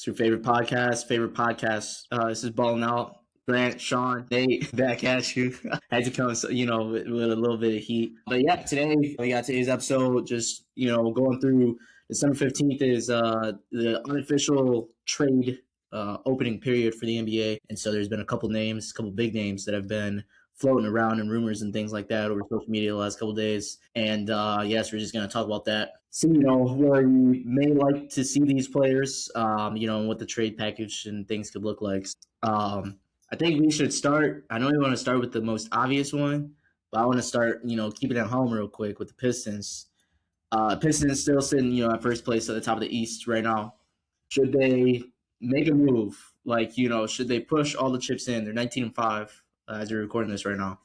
your favorite podcast. This is Balling Out. Grant, Shawn, Nate, back at you. Had to come, with a little bit of heat. But yeah, today we got today's episode. Just going through December 15th is the unofficial trade opening period for the NBA, and so there's been a couple big names that have been floating around in rumors and things like that over social media the last couple of days. And yes, we're just going to talk about that. So, where you may like to see these players, and what the trade package and things could look like. I think we should start. I know we want to start with the most obvious one, but I want to start, keeping it home real quick with the Pistons. Pistons still sitting, at first place at the top of the East right now. Should they make a move? Should they push all the chips in? They're 19-5 as we're recording this right now.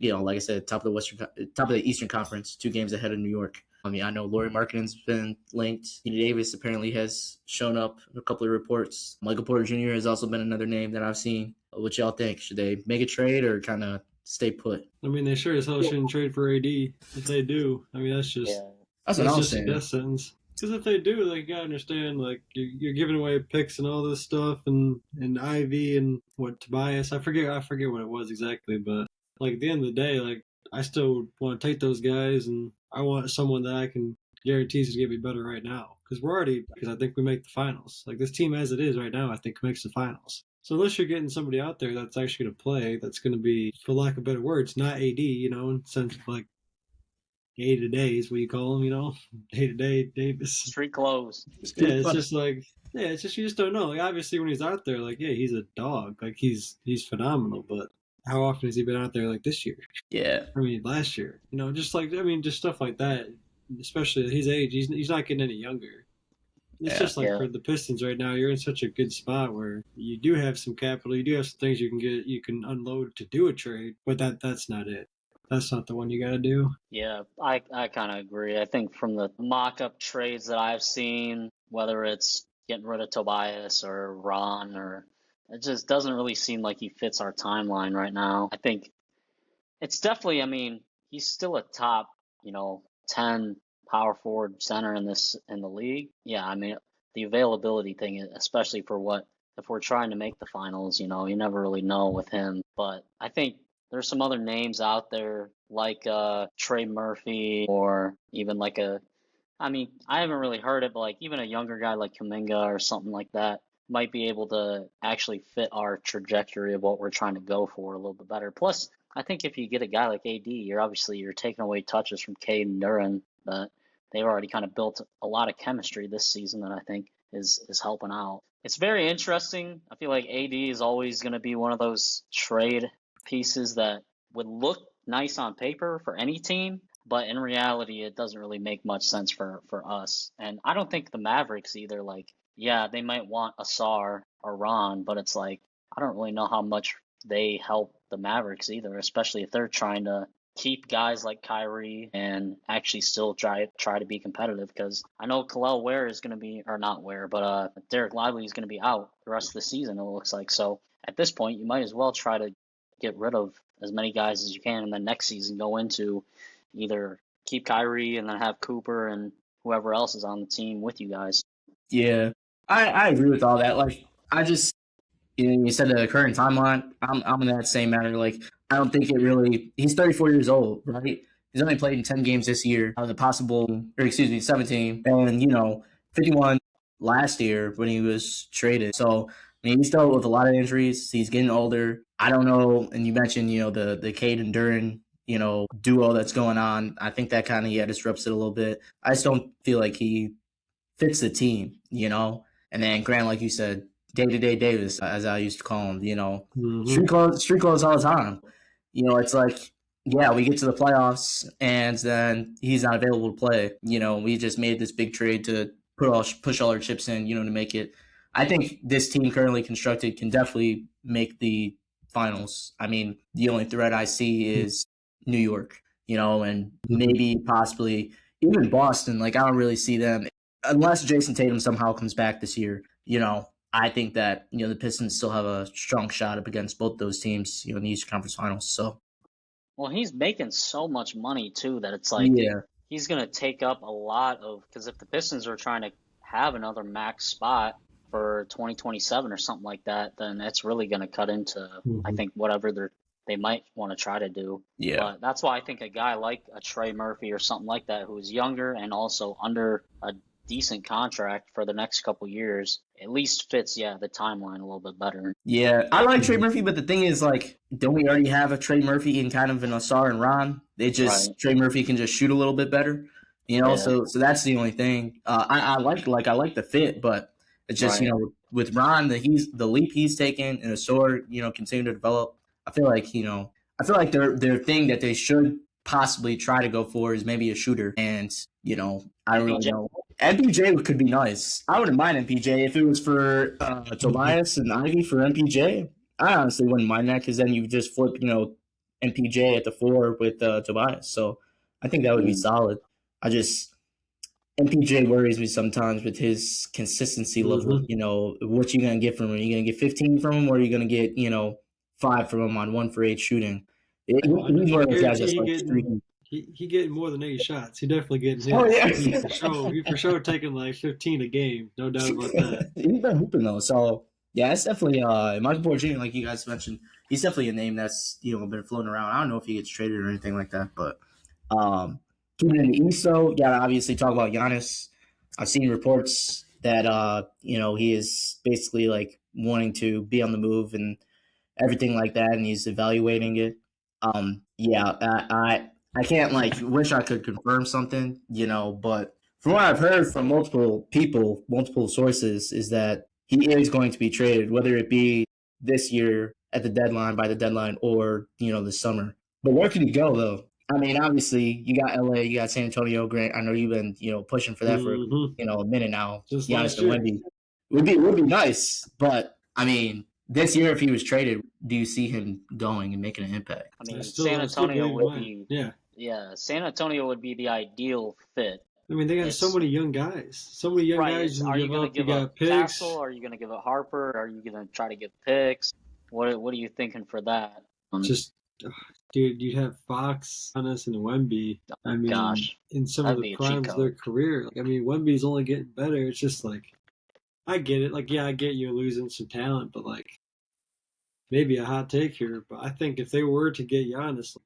Like I said, top of the Eastern Conference, 2 games ahead of New York. I mean, I know Lauri Markkanen's been linked. Anthony Davis apparently has shown up in a couple of reports. Michael Porter Jr. has also been another name that I've seen. What y'all think? Should they make a trade or kind of stay put? I mean, they sure as hell shouldn't trade for AD. If they do, I mean, that's what I was saying. A death sentence. Because if they do, you gotta understand, you're giving away picks and all this stuff, and Ivy and Tobias. I forget what it was exactly, but at the end of the day, I still want to take those guys, and I want someone that I can guarantee is going to get me better right now. Because I think we make the finals. This team as it is right now, I think makes the finals. So unless you're getting somebody out there that's actually going to play, that's going to be, for lack of better words, not AD, in the sense of day-to-day is what you call him, day-to-day Davis. Street clothes. Yeah, it's just it's just you just don't know. Obviously when he's out there, he's a dog. He's phenomenal, but how often has he been out there this year? Yeah. I mean, last year. Just stuff like that, especially at his age, he's not getting any younger. It's just for the Pistons right now, you're in such a good spot where you do have some capital, you do have some things you can unload to do a trade, but that's not it. That's not the one you got to do. Yeah, I kind of agree. I think from the mock-up trades that I've seen, whether it's getting rid of Tobias or Ron, it just doesn't really seem like he fits our timeline right now. I think it's definitely, he's still a top, 10 power forward center in the league. Yeah, the availability thing, especially if we're trying to make the finals, you never really know with him. But I think there's some other names out there like Trey Murphy, or even I haven't really heard it, but even a younger guy like Kuminga or something like that might be able to actually fit our trajectory of what we're trying to go for a little bit better. Plus, I think if you get a guy like AD, you're taking away touches from Cade and Duran, but they've already kind of built a lot of chemistry this season that I think is helping out. It's very interesting. I feel like AD is always going to be one of those trade pieces that would look nice on paper for any team, but in reality, it doesn't really make much sense for us. And I don't think the Mavericks either. They might want Asar or Ron, but it's I don't really know how much they help the Mavericks either, especially if they're trying to keep guys like Kyrie and actually still try to be competitive. Because I know Kel'el Ware is going to be, or not Ware, but Derek Lively is going to be out the rest of the season, it looks like. So at this point, you might as well try to get rid of as many guys as you can, and then next season go into either keep Kyrie and then have Cooper and whoever else is on the team with you guys. Yeah, I agree with all that. I just, you said the current timeline. I'm in that same matter. I don't think it really. He's 34 years old, right? He's only played in 10 games this year out of the 17, and 51 last year when he was traded. So he's still with a lot of injuries. He's getting older. I don't know. And you mentioned the Cade and Duran duo that's going on. I think that kind of disrupts it a little bit. I just don't feel like he fits the team, And then Grant, like you said, day-to-day Davis, as I used to call him, Mm-hmm. street clothes all the time. It's we get to the playoffs and then he's not available to play. We just made this big trade to push all our chips in, to make it. I think this team currently constructed can definitely make the finals. The only threat I see is New York, and maybe possibly even Boston. I don't really see them unless Jason Tatum somehow comes back this year. I think that, the Pistons still have a strong shot up against both those teams, in the Eastern Conference Finals. So, well, he's making so much money too that it's he's going to take up a lot of, because if the Pistons are trying to have another max spot for 2027 or something like that, then it's really going to cut into, I think, whatever they might want to try to do. Yeah. But that's why I think a guy like a Trey Murphy or something like that, who's younger and also under a decent contract for the next couple years, at least fits, the timeline a little bit better. Yeah, I like Trey Murphy, but the thing is, like, don't we already have a Trey Murphy in kind of an Asar and Ron? Trey Murphy can just shoot a little bit better, So that's the only thing. I like the fit, but it's just with Ron, the leap he's taken and Asar, continue to develop. I feel like their thing that they should possibly try to go for is maybe a shooter, and I don't really know. MPJ could be nice. I wouldn't mind MPJ if it was for Tobias and Ivy for MPJ. I honestly wouldn't mind that because then you just flip, MPJ at the 4 with Tobias. So I think that would be solid. MPJ worries me sometimes with his consistency level. What you gonna get from him? Are you gonna get 15 from him, or are you gonna get 5 from him on 1 for 8 shooting? He's one of those guys that's like streaking. He getting more than 8 shots. He definitely getting hits. Oh yeah, he for sure taking like 15 a game. No doubt about that. He's been hooping though, so yeah, it's definitely Michael Porter Jr. Like you guys mentioned, he's definitely a name that's been floating around. I don't know if he gets traded or anything like that, but keeping in the East though, gotta obviously talk about Giannis. I've seen reports that he is basically like wanting to be on the move and everything like that, and he's evaluating it. I can't wish I could confirm something, but from what I've heard from multiple people, multiple sources, is that he is going to be traded, whether it be this year at the deadline, by the deadline, or, this summer. But where could he go, though? I mean, obviously, you got LA, you got San Antonio. Grant, I know you've been, pushing for that for, a minute now. Just Giannis and Wemby. Would be nice, but, I mean, this year, if he was traded, do you see him going and making an impact? I mean, San Antonio would be... Yeah, San Antonio would be the ideal fit. I mean, they got so many young guys. So many young guys. Are you going to give up Castle? Are you going to give up Harper? Are you going to try to get picks? What are you thinking for that? Dude, you'd have Fox, Giannis, and Wemby. I mean, in some of the primes of their career. I mean, Wemby's only getting better. It's just like, I get it. Like, yeah, I get you're losing some talent, but maybe a hot take here. But I think if they were to get Giannis,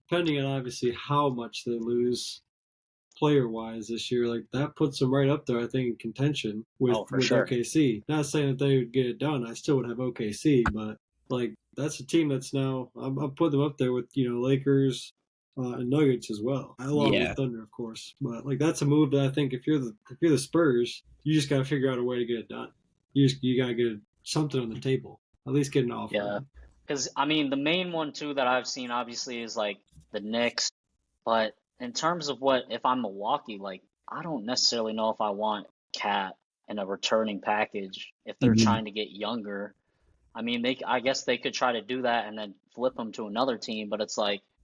depending on obviously how much they lose player-wise this year, that puts them right up there, I think, in contention with sure. OKC. Not saying that they would get it done. I still would have OKC, but that's a team that's now I'll put them up there with Lakers and Nuggets as well, along with Thunder, of course. But that's a move that I think if you're the Spurs, you just got to figure out a way to get it done. You got to get something on the table, at least get an offer. Yeah, because I mean the main one too that I've seen obviously is the Knicks, but in terms of if I'm Milwaukee, I don't necessarily know if I want Cat in a returning package if they're trying to get younger. I mean, I guess they could try to do that and then flip him to another team, but it's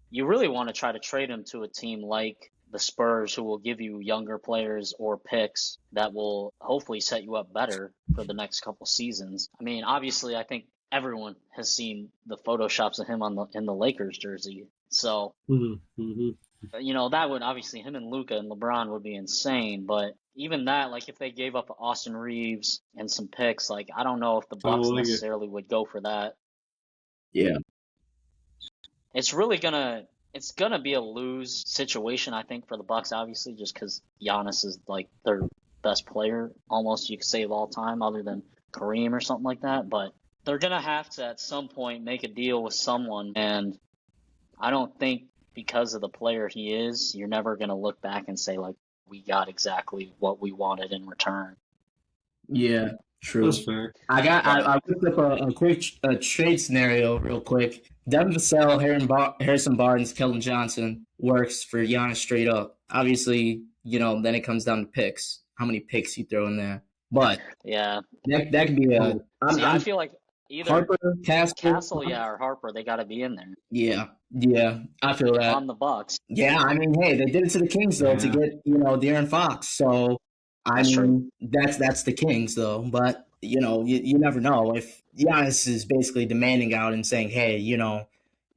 you really want to try to trade him to a team like the Spurs, who will give you younger players or picks that will hopefully set you up better for the next couple seasons. I mean, obviously, I think everyone has seen the photoshops of him in the Lakers jersey. So, that would obviously, him and Luka and LeBron would be insane. But even that, if they gave up Austin Reeves and some picks, I don't know if the Bucks necessarily would go for that. Yeah. It's really it's gonna be a lose situation, I think, for the Bucks, obviously, just because Giannis is their best player, almost you could say of all time, other than Kareem or something like that. But they're gonna have to at some point make a deal with someone, and I don't think because of the player he is, you're never gonna look back and say we got exactly what we wanted in return. Yeah, true. That's fair. I looked up a quick trade scenario real quick. Devin Vassell, Harrison Barnes, Keldon Johnson works for Giannis straight up. Obviously, then it comes down to picks. How many picks you throw in there? But yeah, that could be I feel like either Harper, Castle, or Harper, they got to be in there. Yeah, I feel that on the Bucks. Yeah, I mean, hey, they did it to the Kings though to get De'Aaron Fox. So that's the Kings though. But you never know if Giannis is basically demanding out and saying, hey, either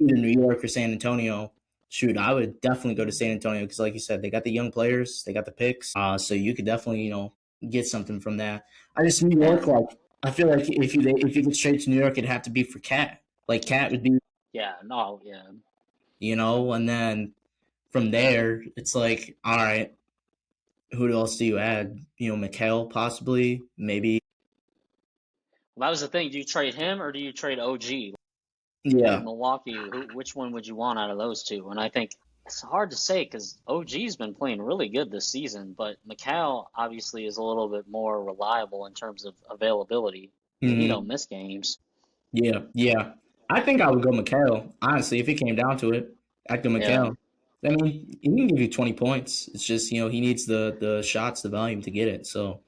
New York or San Antonio. Shoot, I would definitely go to San Antonio because, like you said, they got the young players, they got the picks. So you could definitely get something from that. I just New York, And like I feel like if you get straight to New York, it'd have to be for Cat. Like Cat would be, yeah, no, yeah. and then from there, it's like, all right, who else do you add? Mikhail possibly, maybe. Well, that was the thing. Do you trade him or do you trade OG? In Yeah, Milwaukee, which one would you want out of those two? And I think it's hard to say because OG's been playing really good this season, but Mikal obviously is a little bit more reliable in terms of availability. He hmm don't miss games. yeah. I think I would go Mikhail. Honestly, if it came down to it, I'd go Yeah, Mikhail. I mean, he can give you 20 points. It's just he needs the shots, the volume to get it. So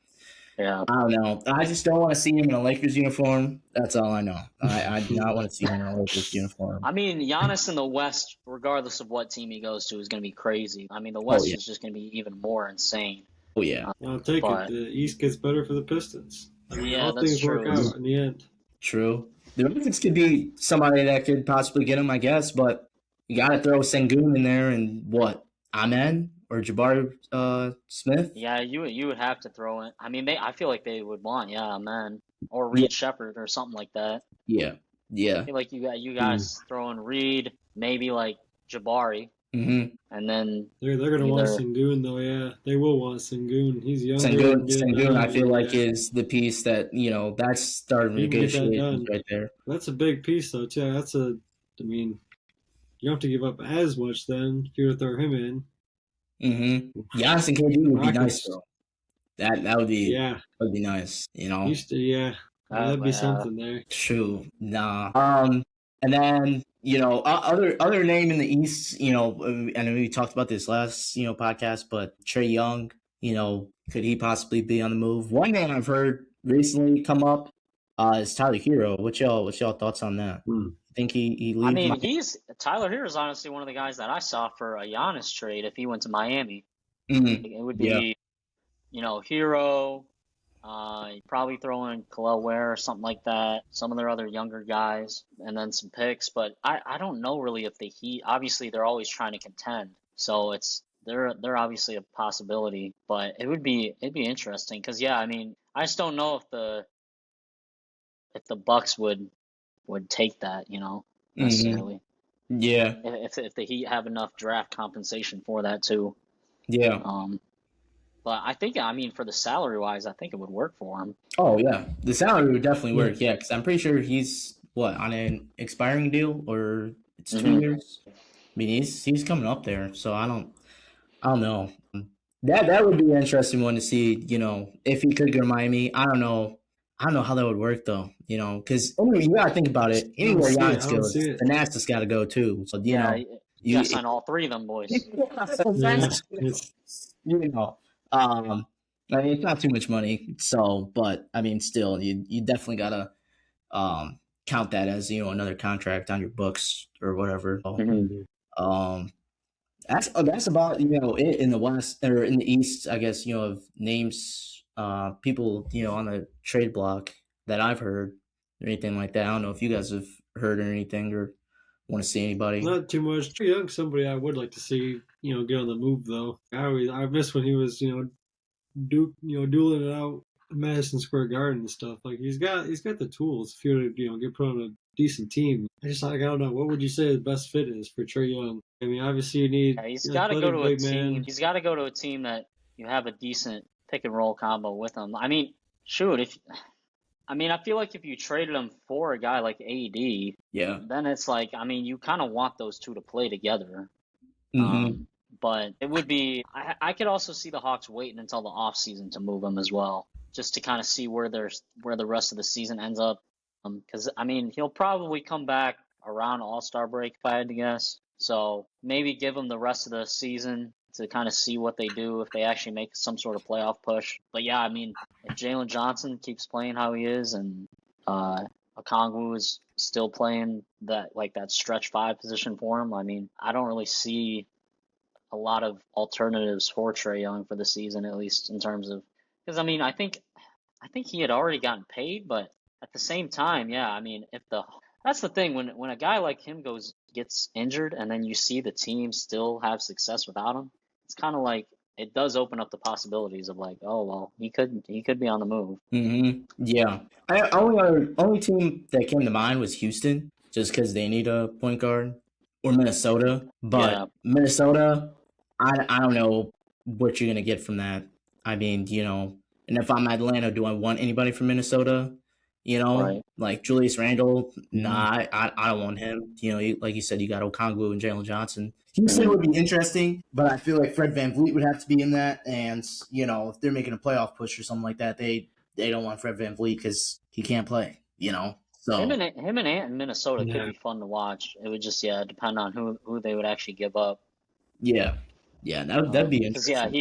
yeah. I don't know. I just don't want to see him in a Lakers uniform. That's all I know. I do not want to see him in a Lakers uniform. I mean, Giannis in the West, regardless of what team he goes to, is going to be crazy. I mean, the Oh West yeah. is just going to be even more insane. Oh yeah. I'll take it. But The East gets better for the Pistons. I mean, yeah, all that's things work true. out in the end. True. The Rockets could be somebody that could possibly get him, I guess, but you got to throw Sengun in there and what? Amen or Jabari Smith? Yeah, you would have to throw in. I mean, I feel like they would want, yeah, man, or Yeah. Reed Shepard or something like that. Yeah. I feel like you guys throw in Reed, maybe like Jabari, Mm-hmm. and then They're gonna want either Sengun though. Yeah, they will want Sengun. He's younger Sengun, and getting Sengun, I feel older. like Yeah, is the piece that that's starting he can get that negotiations done. right there. That's a big piece though too. I mean, you don't have to give up as much then if you're to throw him in. Mm-hmm. Giannis and KD would be nice Rockets, though. That yeah, would be nice. used to, yeah. That'd be uh, something there. True. Nah. And then other name in the East. I know we talked about this last podcast, but Trey Young. Could he possibly be on the move? One name I've heard recently come up is Tyler Hero. What's y'all thoughts on that? I think he I leaves. mean, Tyler here is honestly one of the guys that I saw for a Giannis trade if he went to Miami. It would Yeah. be, Hero. You'd probably throw in Khalil Ware or something like that. Some of their other younger guys, and then some picks. But I don't know really if the Heat. Obviously, they're always trying to contend, so they're obviously a possibility. But it'd be interesting because yeah, I mean, I just don't know if the Bucks would take that, necessarily. Yeah. If the Heat have enough draft compensation for that too. Yeah. But I think, I mean, for the salary wise, I think it would work for him. Oh yeah, the salary would definitely work. Yeah, because I'm pretty sure he's on an expiring deal or it's 2 years. I mean, he's coming up there, so I don't know. That would be an interesting one to see. If he could go to Miami. I don't know. I don't know how that would work though. Because you gotta think about it. Anywhere Giannis I don't goes, see it. the Nats has got to go too. So Yeah, you you got to sign all three of them boys. Yeah, it's I mean, it's not too much money, so but I mean, still, you definitely gotta count that as another contract on your books or whatever. So, um, that's about it in the West or in the East, I guess. Of names, people on the trade block that I've heard or anything like that. I don't know if you guys have heard or anything or want to see anybody. not too much. Trey Young, somebody I would like to see, get on the move though. I miss when he was, dueling it out in Madison Square Garden and stuff. Like he's got the tools if you're to, get put on a decent team. I don't know. What would you say the best fit is for Trey Young? I mean, obviously you need Yeah, he's got to go to a big team. man. He's got to go to a team that you have a decent pick and roll combo with him. I mean, shoot, I feel like if you traded him for a guy like AD, Yeah. then it's like, I mean, you kind of want those two to play together. Mm-hmm. But it would be, I could also see the Hawks waiting until the offseason to move him as well, just to kind of see where the rest of the season ends up. Because, I mean, he'll probably come back around All-Star break, if I had to guess. So maybe give him the rest of the season to kind of see what they do if they actually make some sort of playoff push. But yeah, I mean, if Jalen Johnson keeps playing how he is and Okongwu is still playing that stretch five position for him, I mean, I don't really see a lot of alternatives for Trey Young for the season, at least in terms of, because I mean, I think he had already gotten paid, but at the same time, yeah, I mean, that's the thing when a guy like him gets injured and then you see the team still have success without him, it's kind of like it does open up the possibilities of like, oh well, he could be on the move. Yeah. Only team that came to mind was Houston, just because they need a point guard, or Minnesota. But Yeah, Minnesota, I don't know what you're gonna get from that. I mean, and if I'm Atlanta, do I want anybody from Minnesota? right. Like Julius Randle, nah, I don't want him. Like you said, you got Okongwu and Jalen Johnson. Houston would be interesting, but I feel like Fred VanVleet would have to be in that. And, if they're making a playoff push or something like that, they don't want Fred VanVleet because he can't play, Him So, and Ant in Minnesota could Yeah. be fun to watch. It would just depend on who they would actually give up. yeah. Yeah, that'd be Because interesting.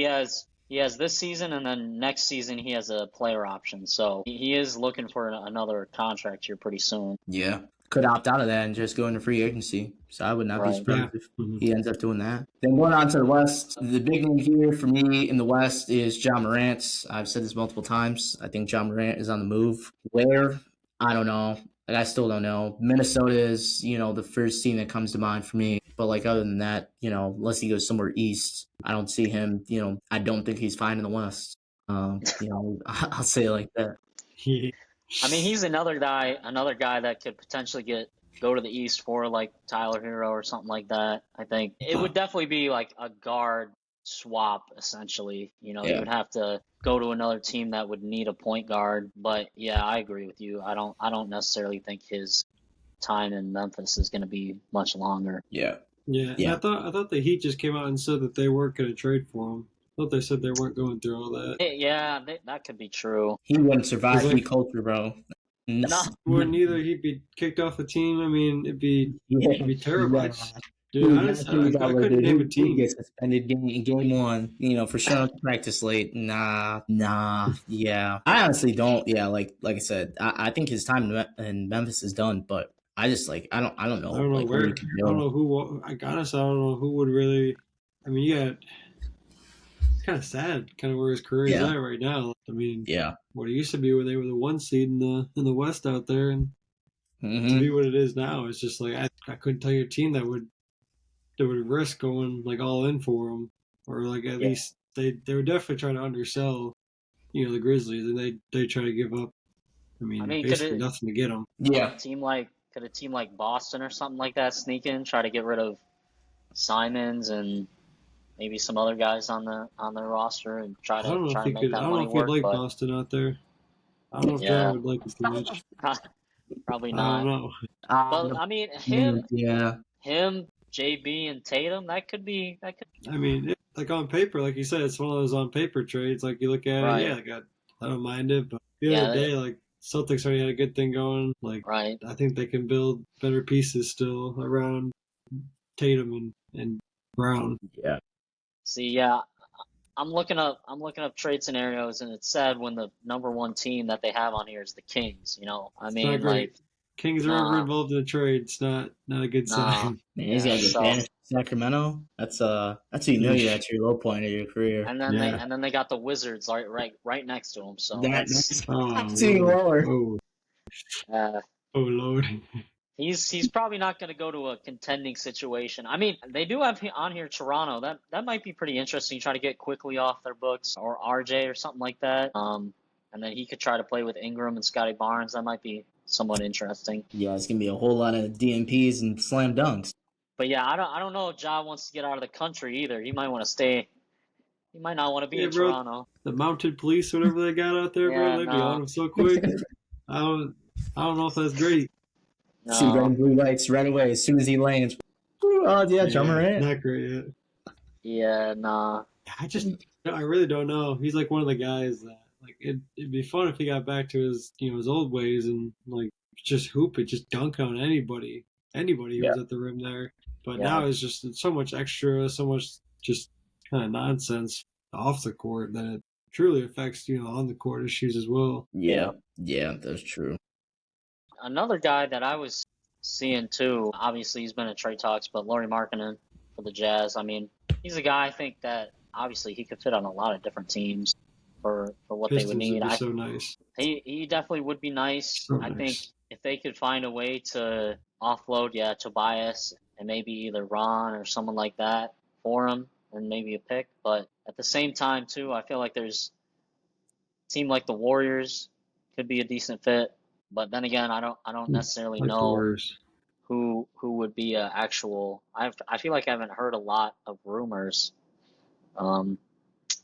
he has this season, and then next season he has a player option. So he is looking for another contract here pretty soon. Yeah. Could opt out of that and just go into free agency. So I would not be Right. surprised Yeah. if he ends up doing that. Then going on to the West, the big name here for me in the West is John Morant. I've said this multiple times. I think John Morant is on the move. Where? I don't know. Like, I still don't know. Minnesota is, the first team that comes to mind for me. But like other than that, unless he goes somewhere east, I don't see him. I don't think he's fine in the West. I'll say it like that. I mean, he's another guy that could potentially go to the East for like Tyler Hero or something like that. I think it would definitely be like a guard swap essentially. You Yeah. would have to go to another team that would need a point guard. But yeah, I agree with you. I don't necessarily think his time in Memphis is going to be much longer. Yeah. Yeah. Yeah. And I thought the Heat just came out and said that they weren't going to trade for him. I thought they said they weren't going through all that. Yeah, that could be true. He wouldn't survive He's Heat culture, bro. No, Wouldn't either. He'd be kicked off the team. I mean, it'd be terrible. Yeah. Dude, Dude, I couldn't name a He'd team. get suspended in game one, for showing up to practice late. Nah, yeah. I honestly don't. Yeah, like I said, I think his time in Memphis is done. But I just I don't know. I don't know like, where. he could I don't go. know who. I honestly, I don't know who would really. I mean, yeah, it's kind of sad, kind of where his career is Yeah. at right now. I mean, Yeah. what it used to be when they were the 1 seed in the West out there, and to be what it is now, it's just like I couldn't tell you a team that would risk going like all in for him, or like at least they would definitely try to undersell, the Grizzlies, and they try to give up. I mean basically nothing to get them. Yeah. Could a team like Boston or something like that sneak in, try to get rid of Simons and maybe some other guys on their roster and try I don't know to if he make could. that I don't money know if he'd work? like But Boston out there. I don't know if John would like it too much. probably I not. don't know. But I mean, him, Yeah. JB, and Tatum, that could. I mean, like on paper, like you said, it's one of those on paper trades. Like you look at Right. it, yeah, like I don't mind it. But the Yeah, other day, like Celtics already had a good thing going. Like Right. I think they can build better pieces still around Tatum and Brown. Yeah. See, yeah, I'm looking up trade scenarios, and it's sad when the number one team that they have on here is the Kings. I It's mean, not great. like, Kings are ever involved in a trade. It's not a good sign. Man, he's got to get banished to Sacramento. That's how you know you're at your low point of your career. And then they got the Wizards right next to him. So That's Oh, even lower. oh Lord. he's probably not going to go to a contending situation. I mean, they do have on here Toronto. That might be pretty interesting. Try to get quickly off their books, or RJ or something like that. And then he could try to play with Ingram and Scotty Barnes. That might be somewhat interesting. Yeah, it's gonna be a whole lot of DMPs and slam dunks. But yeah, I don't know if Ja wants to get out of the country either. He might want to stay. He might not want to be in bro, Toronto. The mounted police, whatever they got out there, bro, they'd be on him so quick. I don't know if that's great. No. See red and blue lights right away as soon as he lands. Oh yeah, John Morant. Not great yet. Yeah, nah. I really don't know. He's like one of the guys that like it'd be fun if he got back to his his old ways and like just hoop it, just dunk on anybody who was at the rim there. But now it's just so much extra, so much just kind of nonsense off the court that it truly affects on the court issues as well. Yeah, that's true. Another guy that I was seeing too, obviously he's been in trade talks, but Lauri Markkanen for the Jazz. I mean, he's a guy I think that obviously he could fit on a lot of different teams for what Pistons they would need. Would be so nice. He definitely would be nice. So I nice. think if they could find a way to offload, Tobias and maybe either Ron or someone like that for him and maybe a pick. But at the same time too, I feel like there's a team like the Warriors could be a decent fit, but then again, I don't necessarily Like the know Warriors. who would be a actual. I feel like I haven't heard a lot of rumors um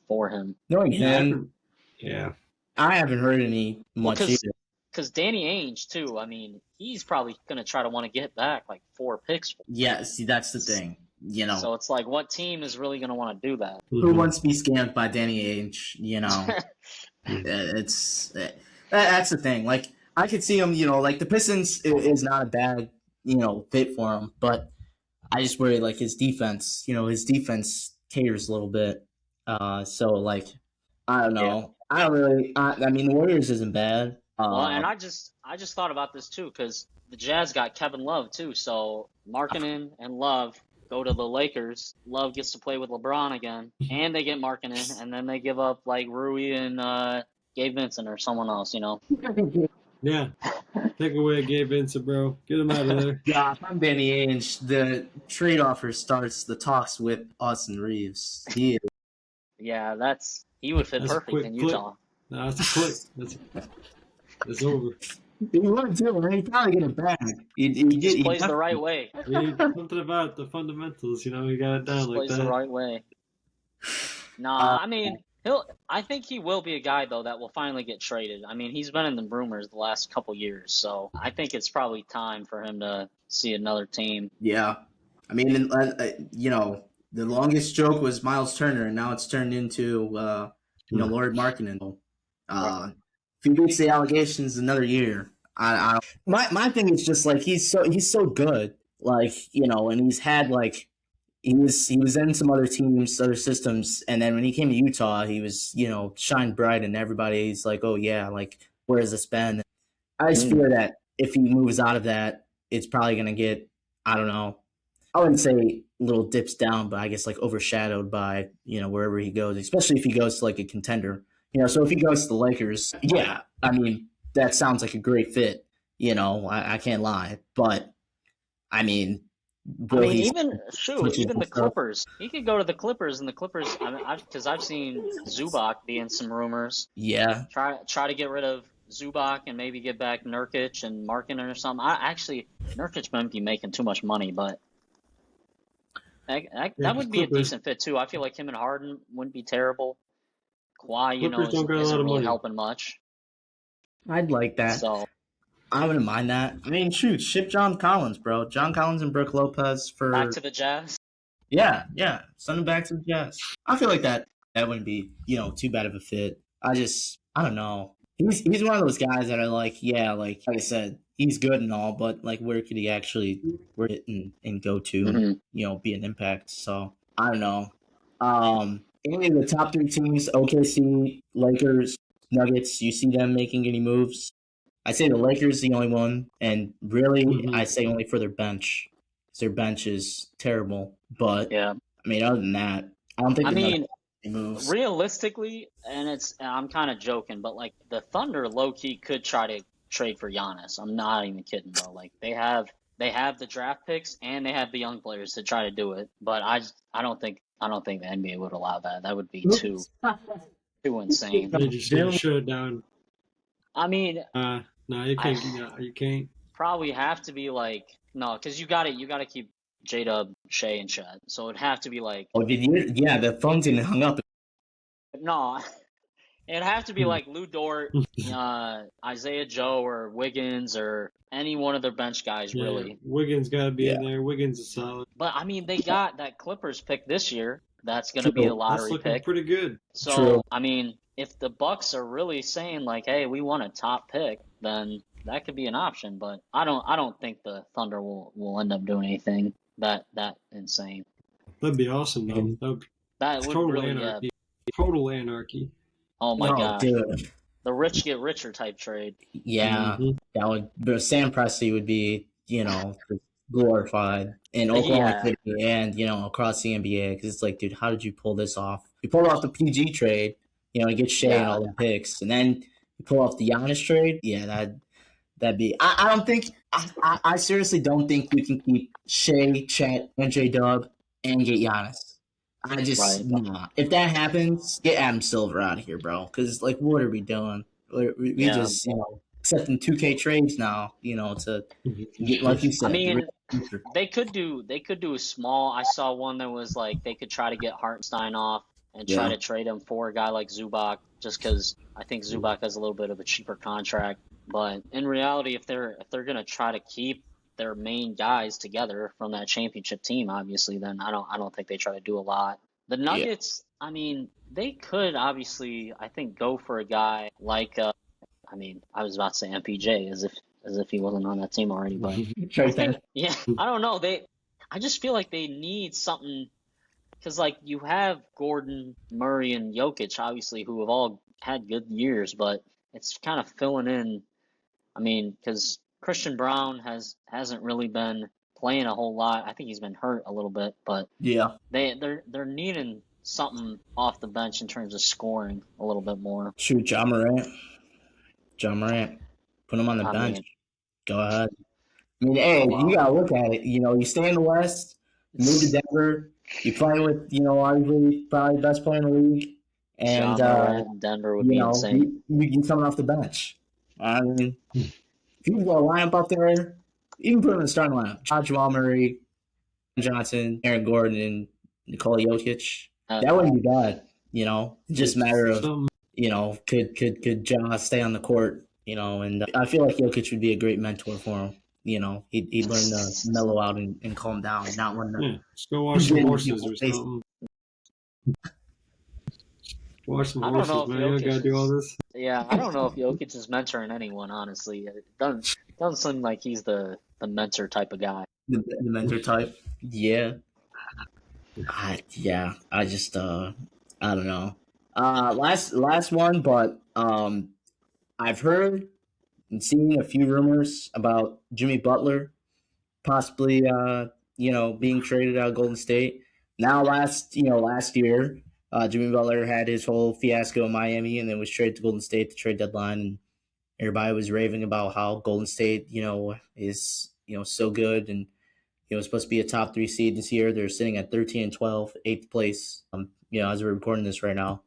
for him. Knowing Yeah, him, yeah. I haven't heard any Well, much either. because Danny Ainge too. I mean, he's probably gonna try to want to get back like 4 picks. Yeah, see, that's the thing. You know, So it's like, what team is really gonna want to do that? who wants to be scammed by Danny Ainge? You know, that's the thing. Like, I could see him. You know, like the Pistons is not a bad fit for him, but I just worry like his defense. You know, his defense caters a little bit. So like, I don't Yeah. know. I don't really. I mean, the Warriors isn't bad. Well, and I just thought about this too because the Jazz got Kevin Love too. So Markkanen and Love go to the Lakers. Love gets to play with LeBron again, and they get Markkanen, and then they give up like Rui and Gabe Vincent or someone else. You know. Yeah. Take away Gabe Vincent, bro. Get him out of there. Yeah, if I'm Danny Ainge, the trade offer starts the talks with Austin Reeves. He is. Yeah, he would fit That's a perfect quick in click. Utah. No, that's a click. It's over. He would too, and he'd probably get it back. He just plays the right way. Something about the fundamentals, you got it down Just like plays that. the right way. Nah, I mean, I think he will be a guy though that will finally get traded. I mean, he's been in the rumors the last couple years, so I think it's probably time for him to see another team. Yeah, I mean, the longest joke was Miles Turner, and now it's turned into Lord Markkanen. If he beats the allegations another year, I my thing is just like he's so good, like and he's had like. He was in some other teams, other systems, and then when he came to Utah, he was shine bright, and everybody's like, "Oh yeah, like where has this been?" I just fear that if he moves out of that, it's probably gonna get I don't know. I wouldn't say little dips down, but I guess like overshadowed by wherever he goes, especially if he goes to like a contender. So if he goes to the Lakers, yeah, I mean that sounds like a great fit. I can't lie, but I mean. Even the Clippers. He could go to the Clippers, and the Clippers. Because I've seen Zubac be in some rumors. Yeah. Try to get rid of Zubac and maybe get back Nurkic and Markkanen or something. Nurkic might be making too much money, but that would be a decent fit too. I feel like him and Harden wouldn't be terrible. Kawhi, isn't really helping much. I'd like that. So. I wouldn't mind that. I mean, shoot, ship John Collins, bro. John Collins and Brook Lopez for back to the Jazz. Yeah. Send him back to the Jazz. I feel like that wouldn't be too bad of a fit. I don't know. He's one of those guys that are like, yeah, like I said, he's good and all, but like where could he actually work it and go to and be an impact? So I don't know. Any of the top 3 teams, OKC, Lakers, Nuggets, you see them making any moves? I say the Lakers the only one, and really, I say only for their bench. Because their bench is terrible. But, yeah. I mean, other than that, I don't think moves. Realistically, and I'm kind of joking, but, like, the Thunder low-key could try to trade for Giannis. I'm not even kidding, though. Like, they have the draft picks, and they have the young players to try to do it. But I don't think the NBA would allow that. That would be too insane. They just shut it down. I mean... No, you can't. You can't. Probably have to be like because you got to keep J-Dub, Shea, and Chet. So it'd have to be like. Oh, the phone's didn't hung up. No, it'd have to be like Lou Dort, Isaiah Joe, or Wiggins, or any one of their bench guys. Yeah, really, Wiggins got to be in there. Wiggins is solid. But I mean, they got that Clippers pick this year. That's going to be a lottery pick. Pretty good. So True. I mean, if the Bucks are really saying like, "Hey, we want a top pick," then that could be an option. But I don't think the Thunder will end up doing anything that insane. That'd be awesome, though. That would total really anarchy. Total anarchy. Oh my god, dude. The rich get richer type trade. Yeah, that would. But Sam Presti would be glorified in Oklahoma City and across the NBA because it's like, dude, how did you pull this off? You pulled off the PG trade. To get Shea and all the picks. And then you pull off the Giannis trade. Yeah, that'd be... I don't think... I seriously don't think you can keep Shea, Chet, and J-Dub and get Giannis. I just Right. nah. If that happens, get Adam Silver out of here, bro. Because like, what are we doing? We Yeah. just accepting 2K trades now. To get, like you I said, the mean, real future. they could do a small. I saw one that was like they could try to get Hartenstein off and try Yeah, to trade him for a guy like Zubac, just because I think Zubac has a little bit of a cheaper contract. But in reality, if they're gonna try to keep their main guys together from that championship team, obviously, then I don't think they try to do a lot. The yeah. Nuggets, I mean, they could obviously, I think, go for a guy like I mean, I was about to say MPJ as if he wasn't on that team already, but I Right think, there. yeah, I don't know. I just feel like they need something because, like, you have Gordon, Murray, and Jokic, obviously, who have all had good years, but it's kind of filling in. I mean, because Christian Brown hasn't really been playing a whole lot. I think he's been hurt a little bit, but Yeah. they're needing something off the bench in terms of scoring a little bit more. Shoot, John Morant. John Morant. Put him on the I bench. mean, Go ahead. I mean, hey, you well, gotta look at it. You stay in the West, you move to Denver, you play with, arguably probably the best player in the league, and John Morant in Denver would be insane. you coming off the bench. I mean, if you go line up there, even put him in the starting lineup. Jamal Murray, Johnson, Aaron Gordon, and Nikola Jokic. Uh, That wouldn't be bad. It's just a matter of Some could Ja stay on the court? And I feel like Jokic would be a great mentor for him. He'd learn to mellow out and calm down, not learn to just go watch some horses or something. Watch some I don't know horses, if man. You don't Jokic gotta do all is. this. Yeah, I don't know if Jokic is mentoring anyone. Honestly, it doesn't seem like he's the mentor type of guy. the mentor type. Yeah, I just I don't know. Last one, but I've heard and seen a few rumors about Jimmy Butler possibly being traded out of Golden State. Now last year, Jimmy Butler had his whole fiasco in Miami and then was traded to Golden State the trade deadline, and everybody was raving about how Golden State, is so good, and supposed to be a top 3 seed this year. They're sitting at 13 and 12, eighth place. As we're recording this right now.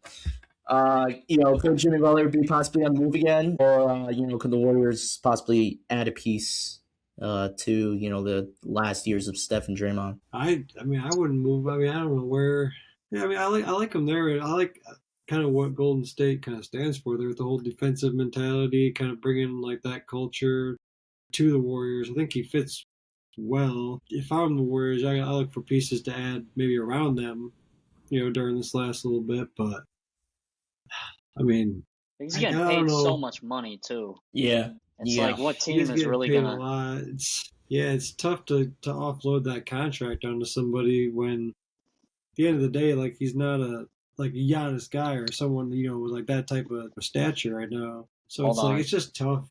Could Jimmy Butler be possibly on the move again, or could the Warriors possibly add a piece to the last years of Steph and Draymond? I mean, I wouldn't move. I mean, I don't know where. Yeah, I mean, I like them there. I like kind of what Golden State kind of stands for there, with the whole defensive mentality, kind of bringing like that culture to the Warriors. I think he fits well. If I'm the Warriors, I look for pieces to add maybe around them, during this last little bit. But I mean, He's I getting don't paid so know. much money too. Yeah, It's yeah. like, what He team is is getting really paid a gonna? lot. It's tough to offload that contract onto somebody when, at the end of the day, like he's not a Giannis guy or someone with like that type of stature right now. So Hold it's like on, it's just tough.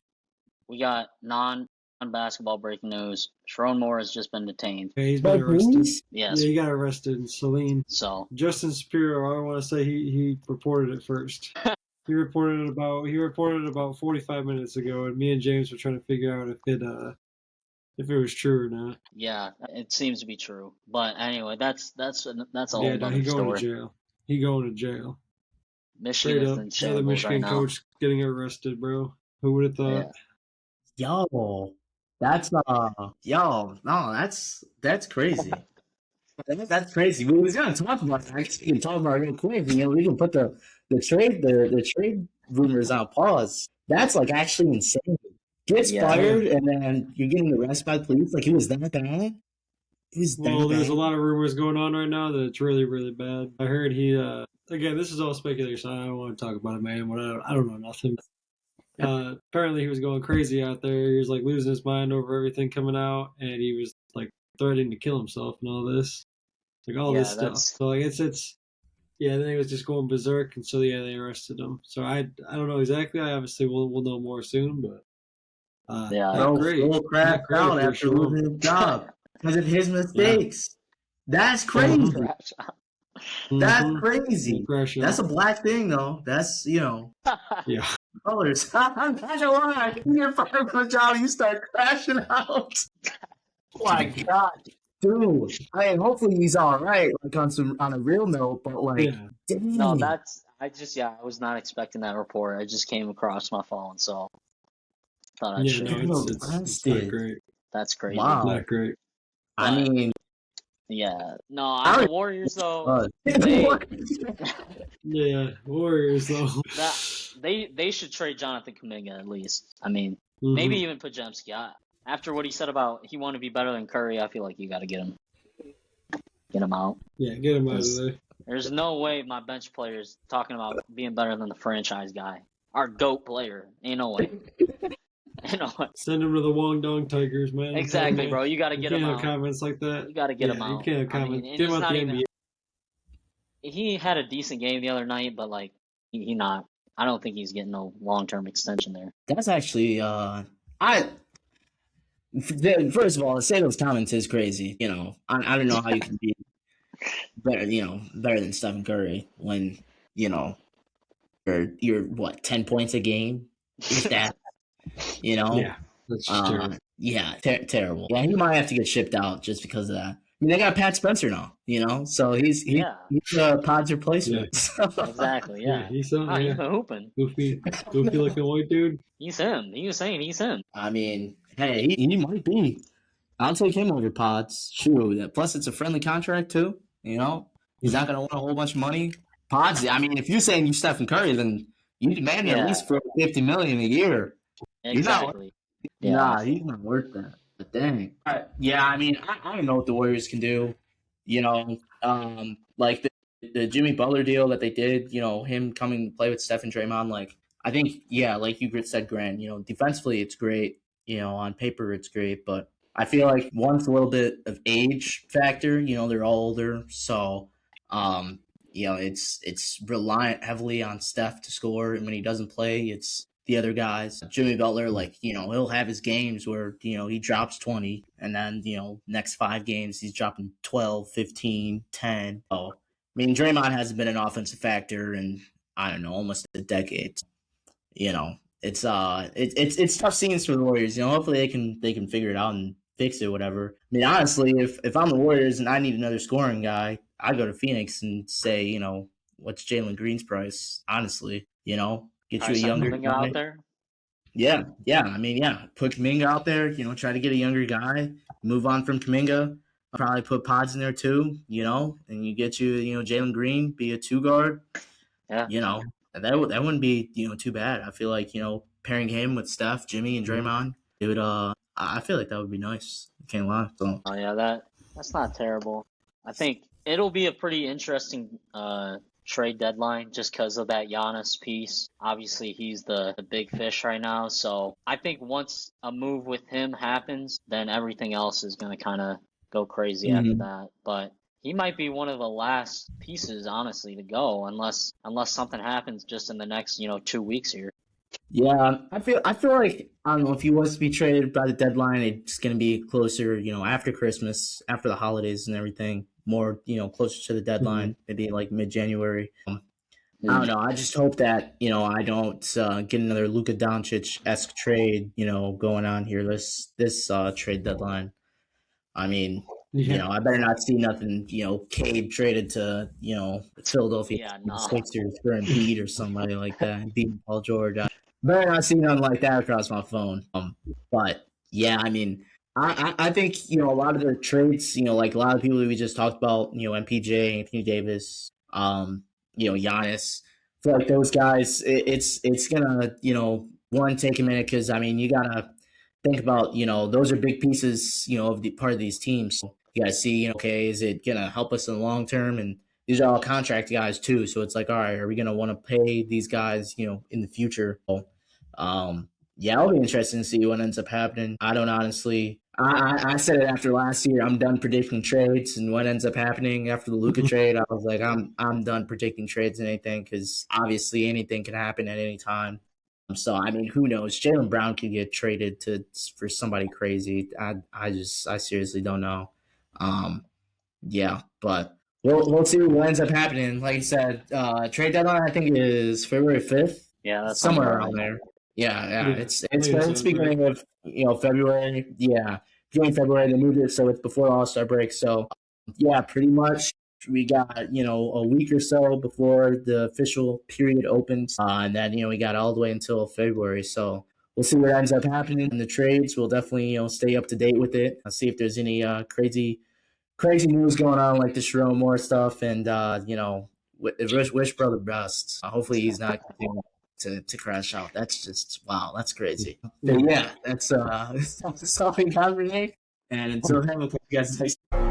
we got non-basketball breaking news. Shawn Moore has just been detained. Yeah, he's been arrested. Yes, Yeah, he got arrested in Saline. so Justin Spiro, I want to say he reported it first. He reported it about 45 minutes ago, and me and James were trying to figure out if it was true or not. yeah, it seems to be true. But anyway, that's a Yeah, whole no, other he going to story. jail. He going to jail. Michigan Straight is up, in another shambles Michigan right now. coach getting arrested, bro. Who would have thought? Yeah. Yo, that's no, that's crazy. That's crazy. We was gonna talk about that. Actually, we can talk about it real quick. We can put the trade rumors on pause. That's like actually insane. Gets Yeah. fired and then you're getting arrested by the police. Like it was that bad. It was that Well, there's a bad. lot of rumors going on right now that it's really, really bad. I heard he, again, this is all speculation. I don't want to talk about it, man. I don't know nothing. Apparently, he was going crazy out there. He was like losing his mind over everything coming out, and he was like threatening to kill himself and all this, like all this stuff. That's So like yeah. Then he was just going berserk, and so yeah, they arrested him. So I don't know exactly. I obviously we'll know more soon, but Yeah. not Bro, great. Phil Not crapped great out if you're after Shawn. losing his job because of his mistakes. That's Mhm. crazy. crash That's Mhm. crazy. Crash That's out. a black thing, though. That's Yeah. colors. I'm not gonna lie. You get fired from a job, you start crashing out. Oh my god. Dude, I mean, hopefully he's all right, like on a real note. But like, Yeah. No, dang, I was not expecting that report. It just came across my phone, so thought I'd Yeah, share. no, Taylor it's not arrested. great. That's crazy. Wow. Not great. I But mean, yeah, no, I the don't Warriors though, know. they Yeah, Warriors though. that they should trade Jonathan Kuminga at least. I mean, maybe Hmm. even Pajemski. After what he said about he wanted to be better than Curry, I feel like you got to get him out. Yeah, get him out of 'Cause there. there's no way my bench player is talking about being better than the franchise guy, our GOAT player. Ain't no way. Ain't no way. Send him to the Wongdong Tigers, man. I'm telling Exactly, you. bro. You got to You get can't him have out. comments like that. You got to get him Yeah, you out. can't have I mean, comments. and Get him he's out not the even. NBA. He had a decent game the other night, but like he not. I don't think he's getting no long-term extension there. That's actually first of all, to say those comments is crazy. You know, I don't know how you can be better. You know, better than Stephen Curry when you know you're what 10 points a game, if that. You know, Yeah, that's just terrible. yeah, terrible. Yeah, he might have to get shipped out just because of that. I mean, they got Pat Spencer now, you know, so he's Yeah, Pod's Yeah, replacement. exactly. yeah, Yeah. he's some, Oh, he's yeah, been hooping. goofy looking white dude. He's him. He was saying he's him. I mean, hey, he might be. I'll take him over Pods. Shoot, plus it's a friendly contract too. You know, he's not gonna want a whole bunch of money. Pods. I mean, if you're saying you Stephen Curry, then you demand at Yeah, least for $50 million a year. You're not. exactly. Yeah. Nah, he's not worth that. But dang. Yeah, I mean, I don't know what the Warriors can do. You know, like the Jimmy Butler deal that they did. You know, him coming to play with Steph and Draymond. Like, I think, yeah, like you said, Grant. You know, defensively it's great. You know, on paper it's great, but I feel like once a little bit of age factor. You know, they're all older, so you know, it's reliant heavily on Steph to score, and when he doesn't play, it's the other guys. Jimmy Butler, like, you know, he'll have his games where, you know, he drops 20 and then, you know, next 5 games he's dropping 12, 15, 10. Oh, I mean, Draymond hasn't been an offensive factor in, I don't know, almost a decade. You know, it's tough scenes for the Warriors. You know, hopefully they can figure it out and fix it, whatever. I mean, honestly, if I'm the Warriors and I need another scoring guy, I go to Phoenix and say, you know, what's Jalen Green's price? Honestly, you know, get you Probably a send younger Kuminga guy. out there. Yeah. I mean, yeah, put Kaminga out there. You know, try to get a younger guy. Move on from Kaminga. Probably put Pods in there too. You know, and you get you know, Jalen Green, be a 2 guard. Yeah. You know, that wouldn't be, you know, too bad. I feel like, you know, pairing him with Steph, Jimmy, and Draymond, it would. I feel like that would be nice. I can't lie. So Oh yeah, that's not terrible. I think it'll be a pretty interesting trade deadline just because of that Giannis piece. Obviously, he's the big fish right now. So I think once a move with him happens, then everything else is gonna kind of go crazy after mhm. that. But he might be one of the last pieces, honestly, to go unless something happens just in the next 2 weeks here. Yeah, I feel like I don't know if he was to be traded by the deadline, it's gonna be closer, you know, after Christmas, after the holidays and everything, more, you know, closer to the Hmm. deadline, maybe like mid-January. I Mm. don't know. I just hope that, you know, I don't get another Luka Doncic-esque trade, you know, going on here this trade deadline. I mean, you Yeah, know, I better not see nothing, you know, Cade traded to, you know, Philadelphia Yeah, no. Sixers for Embiid or somebody like that, beating Paul George. I better not see nothing like that across my phone. But yeah, I mean, I think, you know, a lot of the trades, you know, like a lot of people we just talked about, you know, MPJ, Anthony Davis, you know, Giannis. I feel like those guys, it's gonna, you know, one take a minute because I mean, you gotta think about, you know, those are big pieces, you know, of the part of these teams. So you got to see, you know, okay, is it gonna help us in the long term? And these are all contract guys too, so it's like, all right, are we gonna want to pay these guys, you know, in the future? Yeah, it'll be interesting to see what ends up happening. I don't honestly. I said it after last year. I'm done predicting trades, and what ends up happening after the Luca trade, I was like, I'm done predicting trades and anything because obviously anything can happen at any time. So I mean, who knows? Jalen Brown could get traded to for somebody crazy. I seriously don't know. Um, yeah, but we'll see what ends up happening. Like I said, trade deadline I think is February 5th, Yeah, that sounds somewhere about around right. there. Yeah, yeah. it's I think that it's sounds right. beginning of, you know, February. Yeah, beginning of February. They moved it so it's before the All-Star break. So yeah, pretty much we got, a week or so before the official period opens. And then, we got all the way until February. So we'll see what ends up happening in the trades. We'll definitely, stay up to date with it. I'll see if there's any crazy news going on, like the Sharon Moore stuff. And, wish brother best. Hopefully he's not continuing to crash out. That's just, wow, that's crazy. But yeah, that's all we got for today. And until then, we'll catch you guys next time.